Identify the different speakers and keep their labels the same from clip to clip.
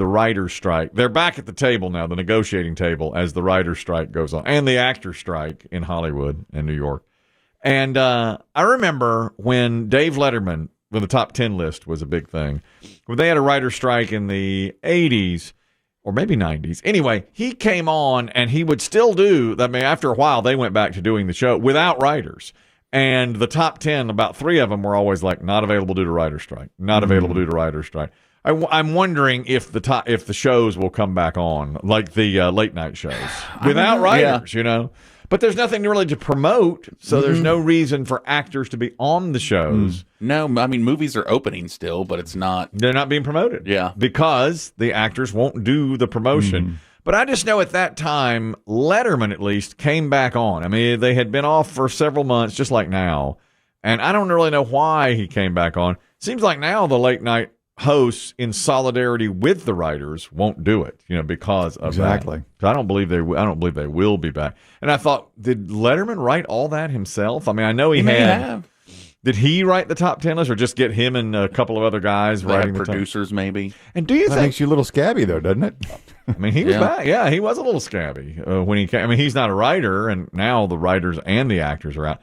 Speaker 1: the writer's strike. They're back at the table now, the negotiating table, as the writer's strike goes on, and the actor's strike in Hollywood and New York. And I remember when Dave Letterman, when the top 10 list was a big thing, when they had a writer's strike in the 80s, or maybe 90s. Anyway, he came on and he would still do, I mean, after a while, they went back to doing the show without writers. And the top 10, about 3 of them were always like, not available due to writer's strike, not available due to writer's strike. I'm wondering if the shows will come back on, like the late night shows, without writers, you know. But there's nothing really to promote, so there's no reason for actors to be on the shows.
Speaker 2: No, I mean, movies are opening still, but it's not.
Speaker 1: They're not being promoted.
Speaker 2: Yeah.
Speaker 1: Because the actors won't do the promotion. But I just know at that time, Letterman at least came back on. I mean, they had been off for several months, just like now. And I don't really know why he came back on. Seems like now the late night hosts, in solidarity with the writers, won't do it, you know, because of that. So I don't believe they will be back. And I thought, did Letterman write all that himself? I mean, I know he had. Did he write the top 10 list, or just get him and a couple of other guys writing the
Speaker 2: producers, maybe?
Speaker 1: And do you think
Speaker 3: that makes you a little scabby, though, doesn't it?
Speaker 1: I mean, he was back. Yeah, he was a little scabby when he came. I mean, he's not a writer, and now the writers and the actors are out.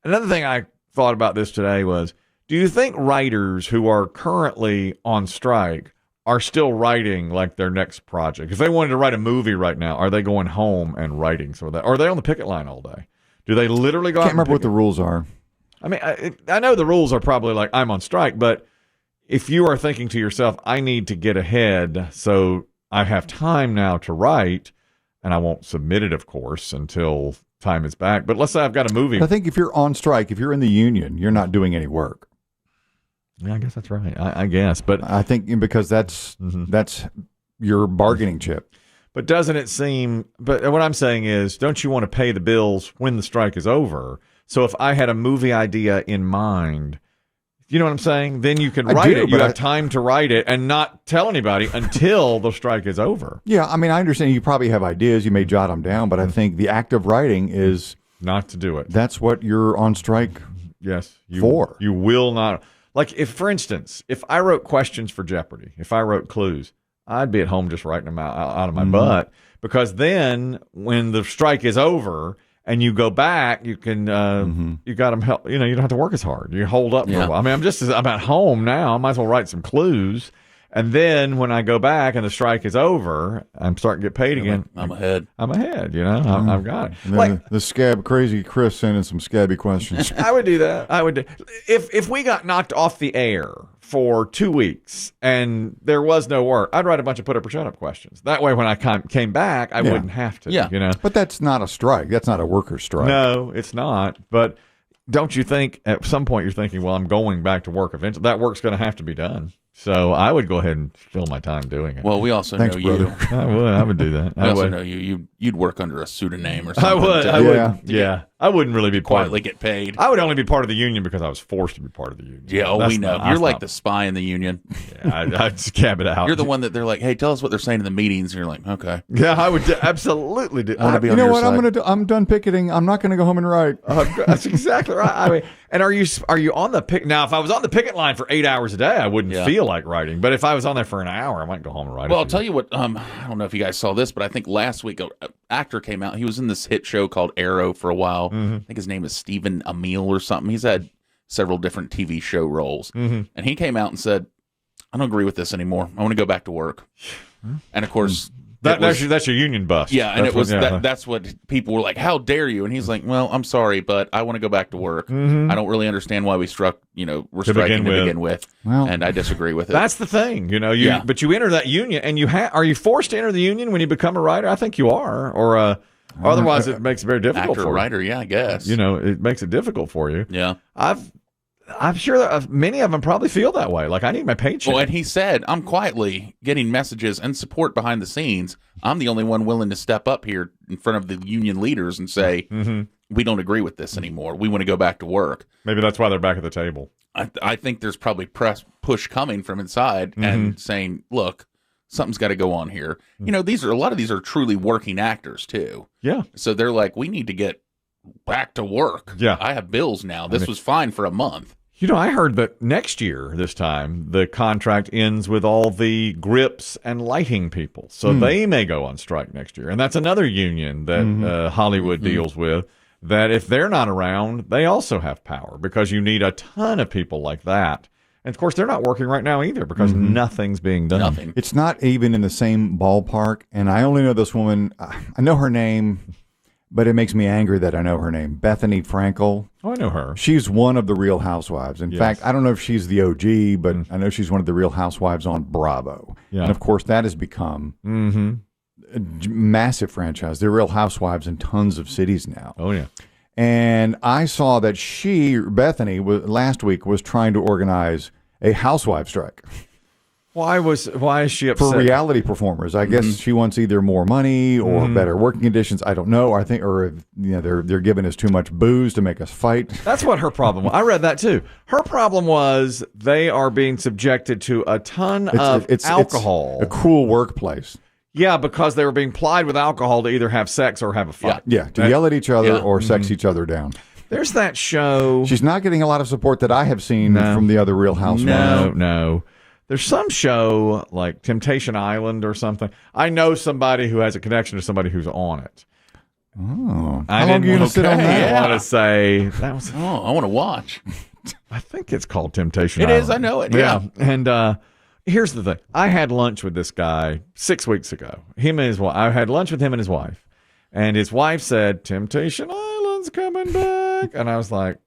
Speaker 1: Another thing I thought about this today was, do you think writers who are currently on strike are still writing like their next project? If they wanted to write a movie right now, are they going home and writing some of that? Or are they on the picket line all day? Do they literally go out?
Speaker 3: I can't remember what the rules are.
Speaker 1: I mean, I know the rules are probably like, I'm on strike, but if you are thinking to yourself, I need to get ahead so I have time now to write, and I won't submit it, of course, until time is back. But let's say I've got a movie.
Speaker 3: I think if you're on strike, if you're in the union, you're not doing any work.
Speaker 1: Yeah, I guess that's right. I guess, but
Speaker 3: I think because that's your bargaining chip.
Speaker 1: But doesn't it seem? But what I'm saying is, don't you want to pay the bills when the strike is over? So if I had a movie idea in mind, you know what I'm saying? Then you can write it. You have time to write it and not tell anybody until the strike is over.
Speaker 3: Yeah, I mean, I understand you probably have ideas. You may jot them down, but I think the act of writing is
Speaker 1: not to do it.
Speaker 3: That's what you're on strike.
Speaker 1: Yes,
Speaker 3: for.
Speaker 1: You will not. Like, if, for instance, if I wrote questions for Jeopardy, if I wrote clues, I'd be at home just writing them out of my butt, because then when the strike is over and you go back, you can you got them help. You know, you don't have to work as hard. You hold up for a while. I mean, I'm at home now. I might as well write some clues. And then when I go back and the strike is over, I'm starting to get paid again.
Speaker 2: I'm ahead.
Speaker 1: You know, I've got it.
Speaker 3: Like the scab crazy Chris sending some scabby questions.
Speaker 1: I would do that. I would do. If we got knocked off the air for 2 weeks and there was no work, I'd write a bunch of put-up or shut-up questions. That way, when I came back, I wouldn't have to.
Speaker 2: Yeah.
Speaker 1: You know.
Speaker 3: But that's not a strike. That's not a workers' strike.
Speaker 1: No, it's not. But don't you think at some point you're thinking, well, I'm going back to work eventually. That work's going to have to be done. So I would go ahead and fill my time doing it.
Speaker 2: Well, we also know you.
Speaker 1: I would do that.
Speaker 2: I also know you'd work under a pseudonym or something.
Speaker 1: I would. Yeah. I wouldn't really be
Speaker 2: quietly get paid.
Speaker 1: I would only be part of the union because I was forced to be part of the union.
Speaker 2: Yeah, we know. You're like the spy in the union.
Speaker 1: Yeah, I'd scab it out.
Speaker 2: You're the one that they're like, hey, tell us what they're saying in the meetings. And you're like, okay.
Speaker 1: Yeah, I would absolutely do.
Speaker 2: I want to be on
Speaker 3: you know
Speaker 2: your
Speaker 3: what?
Speaker 2: side.
Speaker 3: I'm done picketing. I'm not going to go home and write.
Speaker 1: That's exactly right. I mean, and are you on the picket? Now, if I was on the picket line for 8 hours a day, I wouldn't feel like writing. But if I was on there for an hour, I might go home and write.
Speaker 2: Well, I'll tell you what. I don't know if you guys saw this, but I think last week an actor came out. He was in this hit show called Arrow for a while. I think his name is Stephen Amell or something. He's had several different TV show roles, and he came out and said, "I don't agree with this anymore. I want to go back to work." And of course,
Speaker 1: that's your union bust.
Speaker 2: Yeah, and that's what people were like. How dare you? And he's like, "Well, I'm sorry, but I want to go back to work. I don't really understand why we're striking to begin with, and I disagree with it."
Speaker 1: That's the thing, But you enter that union, and are you forced to enter the union when you become a writer? I think you are, or otherwise it makes it very difficult for you.
Speaker 2: Writer, yeah, I guess.
Speaker 1: It makes it difficult for you.
Speaker 2: Yeah,
Speaker 1: I'm sure that many of them probably feel that way. Like, I need my paycheck.
Speaker 2: Well, and he said, I'm quietly getting messages and support behind the scenes. I'm the only one willing to step up here in front of the union leaders and say, we don't agree with this anymore. We want to go back to work.
Speaker 1: Maybe that's why they're back at the table.
Speaker 2: I think there's probably push coming from inside and saying, look, something's got to go on here. You know, a lot of these are truly working actors too.
Speaker 1: Yeah.
Speaker 2: So they're like, we need to get back to work.
Speaker 1: Yeah.
Speaker 2: I have bills now. This was fine for a month.
Speaker 1: You know, I heard that next year, this time, the contract ends with all the grips and lighting people. So they may go on strike next year. And that's another union that Hollywood deals with, that if they're not around, they also have power because you need a ton of people like that. And, of course, they're not working right now either because nothing's being done.
Speaker 2: Nothing.
Speaker 3: It's not even in the same ballpark. And I only know this woman. I know her name, but it makes me angry that I know her name. Bethany Frankel.
Speaker 1: Oh, I know her.
Speaker 3: She's one of the Real Housewives. In
Speaker 1: Yes.
Speaker 3: fact, I don't know if she's the OG, but I know she's one of the Real Housewives on Bravo.
Speaker 1: Yeah.
Speaker 3: And, of course, that has become a massive franchise. They're Real Housewives in tons of cities now.
Speaker 1: Oh, yeah.
Speaker 3: And I saw that Bethany, last week was trying to organize a housewife strike
Speaker 1: Why is she upset?
Speaker 3: for reality performers. I guess she wants either more money or better working conditions. I don't know. I think, or they're giving us too much booze to make us fight.
Speaker 1: That's what her problem was. I read that too. Her problem was they are being subjected to a ton of alcohol.
Speaker 3: It's a cruel workplace.
Speaker 1: Yeah, because they were being plied with alcohol to either have sex or have a fight.
Speaker 3: Yeah, to yell at each other or sex each other down.
Speaker 1: There's that show.
Speaker 3: She's not getting a lot of support that I have seen from the other Real Housewives.
Speaker 1: No. There's some show like Temptation Island or something. I know somebody who has a connection to somebody who's on it.
Speaker 3: Oh,
Speaker 1: I
Speaker 3: how long are you going to sit on that?
Speaker 1: I want to say that was.
Speaker 2: Oh, I want to watch.
Speaker 1: I think it's called Temptation
Speaker 2: It
Speaker 1: Island.
Speaker 2: is. I know it. Yeah.
Speaker 1: And here's the thing. I had lunch with this guy 6 weeks ago. Him and his wife. I had lunch with him and his wife. And his wife said, Temptation Island's coming back. And I was like,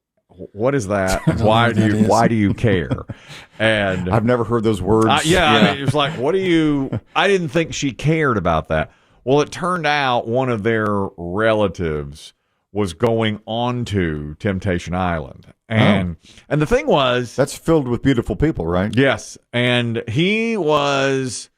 Speaker 1: what is that? Why do you care? And
Speaker 3: I've never heard those words.
Speaker 1: I mean, it was like, I didn't think she cared about that. Well, it turned out one of their relatives was going on to Temptation Island. And the thing was,
Speaker 3: That's filled with beautiful people, right?
Speaker 1: yes, and he was,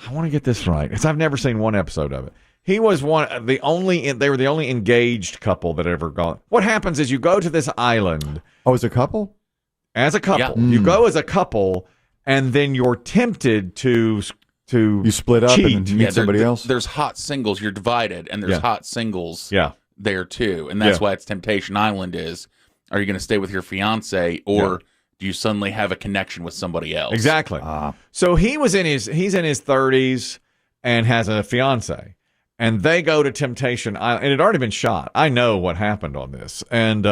Speaker 1: I want to get this right because I've never seen one episode of it. He was they were the only engaged couple that ever gone. What happens is you go to this island
Speaker 3: Oh, it's a couple?
Speaker 1: as a couple.
Speaker 2: Yeah.
Speaker 1: You go as a couple, and then you're tempted to
Speaker 3: You split up
Speaker 1: cheat.
Speaker 3: and then meet somebody else?
Speaker 2: There's hot singles. You're divided, and there's
Speaker 1: Yeah.
Speaker 2: hot singles
Speaker 1: Yeah.
Speaker 2: there too. And that's
Speaker 1: Yeah.
Speaker 2: why it's Temptation Island is, are you going to stay with your fiance or do you suddenly have a connection with somebody else?
Speaker 1: Exactly. So he's in his 30s and has a fiance, and they go to Temptation Island, and it had already been shot. I know what happened on this, and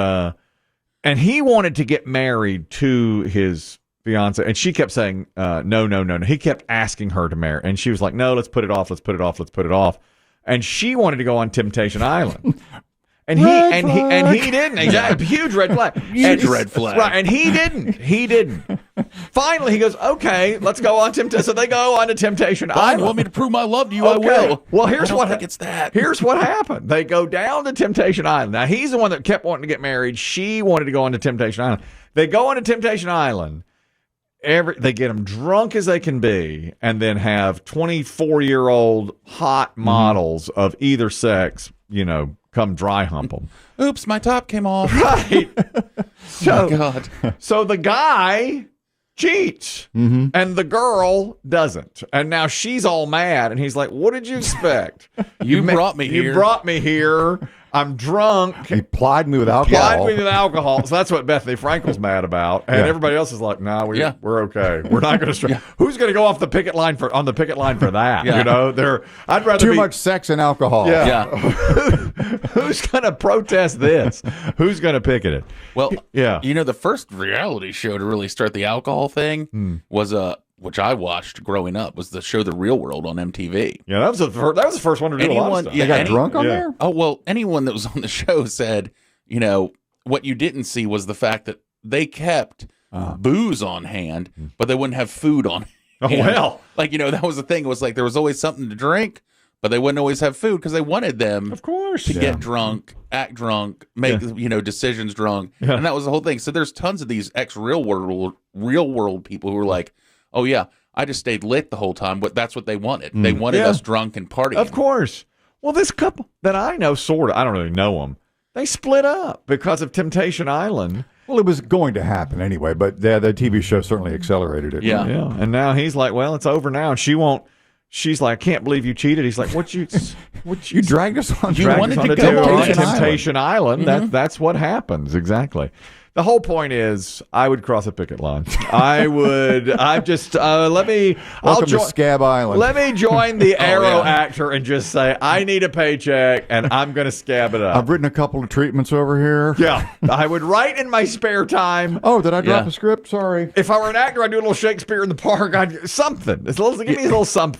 Speaker 1: he wanted to get married to his fiance, and she kept saying no. He kept asking her to marry, and she was like, no, let's put it off. And she wanted to go on Temptation Island. And he didn't. Exactly. Huge red flag.
Speaker 2: Huge red flag.
Speaker 1: Right. And he didn't. Finally, he goes, okay, let's go on Temptation. So they go on to Temptation Island.
Speaker 2: Want me to prove my love to you?
Speaker 1: Okay.
Speaker 2: I will.
Speaker 1: Well,
Speaker 2: I don't think it's that.
Speaker 1: Here's what happened. They go down to Temptation Island. Now, he's the one that kept wanting to get married. She wanted to go on to Temptation Island. They go on to Temptation Island. They get them drunk as they can be, and then have 24-year-old hot models of either sex, come dry hump them.
Speaker 2: Oops, my top came off.
Speaker 1: Right.
Speaker 2: Oh, God.
Speaker 1: So the guy cheats, and the girl doesn't. And now she's all mad, and he's like, what did you expect?
Speaker 2: You brought me here.
Speaker 1: You brought me here. I'm drunk.
Speaker 3: He plied me with alcohol.
Speaker 1: Plied me with alcohol. So that's what Bethany Frankel's mad about. And everybody else is like, nah, we're okay. We're not going to Who's going to go off the picket line for that?
Speaker 2: Yeah.
Speaker 1: I'd rather
Speaker 3: Too much sex and alcohol.
Speaker 1: Yeah.
Speaker 2: Yeah.
Speaker 1: Who's going to protest this? Who's going to picket it?
Speaker 2: Well,
Speaker 1: Yeah.
Speaker 2: the first reality show to really start the alcohol thing was which I watched growing up, was the show The Real World on MTV.
Speaker 1: Yeah, that was the first one to do a lot of stuff.
Speaker 3: They got drunk on there?
Speaker 2: Oh, well, anyone that was on the show said, what you didn't see was the fact that they kept booze on hand, but they wouldn't have food on hand.
Speaker 1: Oh, well.
Speaker 2: That was the thing. It was like there was always something to drink, but they wouldn't always have food because they wanted them
Speaker 1: Of course.
Speaker 2: to get drunk, act drunk, make decisions drunk, and that was the whole thing. So there's tons of these ex-real world people who were like, "Oh yeah, I just stayed lit the whole time," but that's what they wanted. They wanted us drunk and partying.
Speaker 1: Of course. Well, this couple that I know, I don't really know them. They split up because of Temptation Island.
Speaker 3: Well, it was going to happen anyway, but the TV show certainly accelerated it.
Speaker 2: Yeah.
Speaker 1: Yeah. And now he's like, well, it's over now. And she won't she's like, I can't believe you cheated. He's like, what you
Speaker 3: dragged us on.
Speaker 2: You wanted to
Speaker 1: Temptation
Speaker 2: go on
Speaker 1: Temptation Island. That's what happens. Exactly. The whole point is, I would cross a picket line. I'll
Speaker 3: Welcome to Scab Island.
Speaker 1: Let me join the Arrow actor and just say, I need a paycheck and I'm going to scab it up.
Speaker 3: I've written a couple of treatments over here.
Speaker 1: Yeah. I would write in my spare time.
Speaker 3: Oh, did I drop a script? Sorry.
Speaker 1: If I were an actor, I'd do a little Shakespeare in the Park. Give me a little something.